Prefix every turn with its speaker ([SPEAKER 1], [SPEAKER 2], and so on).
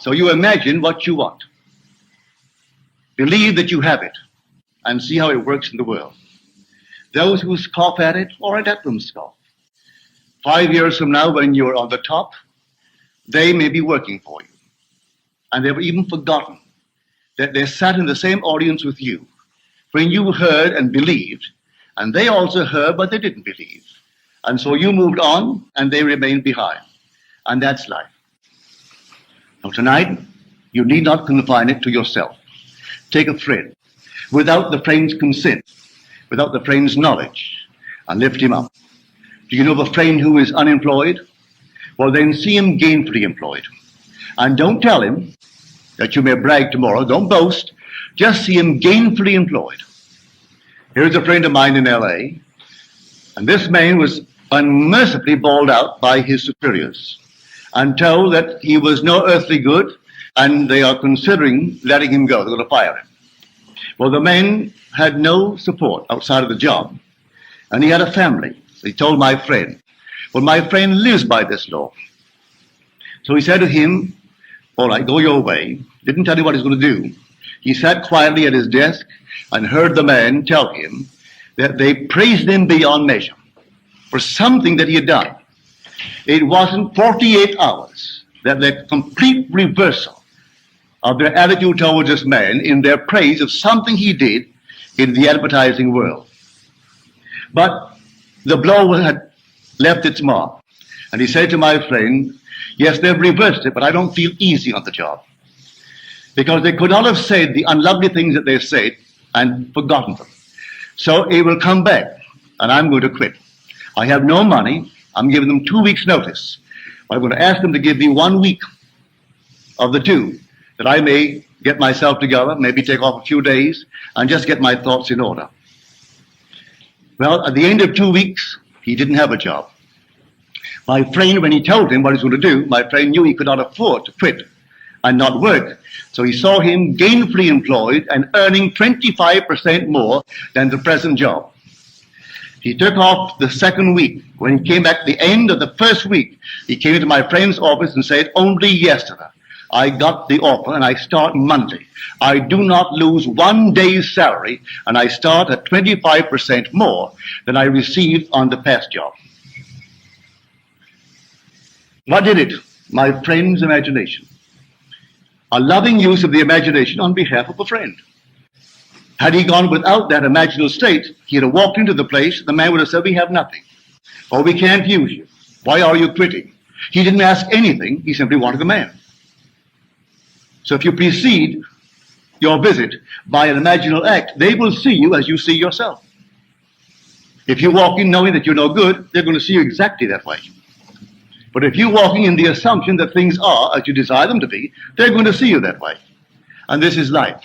[SPEAKER 1] So you imagine what you want. Believe that you have it and see how it works in the world. Those who scoff at it, or let them scoff. 5 years from now, when you're on the top, they may be working for you. And they've even forgotten that they sat in the same audience with you when you heard and believed, and they also heard, but they didn't believe. And so you moved on, and they remained behind. And that's life. Now tonight, you need not confine it to yourself. Take a friend, without the friend's consent, without the friend's knowledge, and lift him up. Do you know of a friend who is unemployed? Well, then see him gainfully employed. And don't tell him that you may brag tomorrow. Don't boast. Just see him gainfully employed. Here's a friend of mine in LA, and this man was unmercifully bawled out by his superiors and told that he was no earthly good, and they are considering letting him go. They're going to fire him. Well, the man had no support outside of the job, and he had a family. He told my friend, well, my friend lives by this law. So he said to him, all right, go your way. Didn't tell him what he's going to do. He sat quietly at his desk and heard the man tell him that they praised him beyond measure for something that he had done. It wasn't 48 hours that the complete reversal of their attitude towards this man in their praise of something he did in the advertising world. But the blow had left its mark. And he said to my friend, yes, they've reversed it, but I don't feel easy on the job. Because they could not have said the unlovely things that they said and forgotten them. So it will come back, and I'm going to quit. I have no money. I'm giving them 2 weeks' notice. I'm going to ask them to give me 1 week of the 2, that I may get myself together, maybe take off a few days, and just get my thoughts in order. Well, at the end of 2 weeks, he didn't have a job. My friend, when he told him what he was going to do, my friend knew he could not afford to quit and not work. So he saw him gainfully employed and earning 25% more than the present job. He took off the second week. When he came back at the end of the first week, he came into my friend's office and said, only yesterday I got the offer and I start Monday. I do not lose 1 day's salary and I start at 25% more than I received on the past job. What did it? My friend's imagination. A loving use of the imagination on behalf of a friend. Had he gone without that imaginal state, he'd have walked into the place, the man would have said, we have nothing. Or we can't use you. Why are you quitting? He didn't ask anything, he simply wanted the man. So if you precede your visit by an imaginal act, they will see you as you see yourself. If you walk in knowing that you're no good, they're going to see you exactly that way. But if you're walking in the assumption that things are as you desire them to be, they're going to see you that way. And this is life.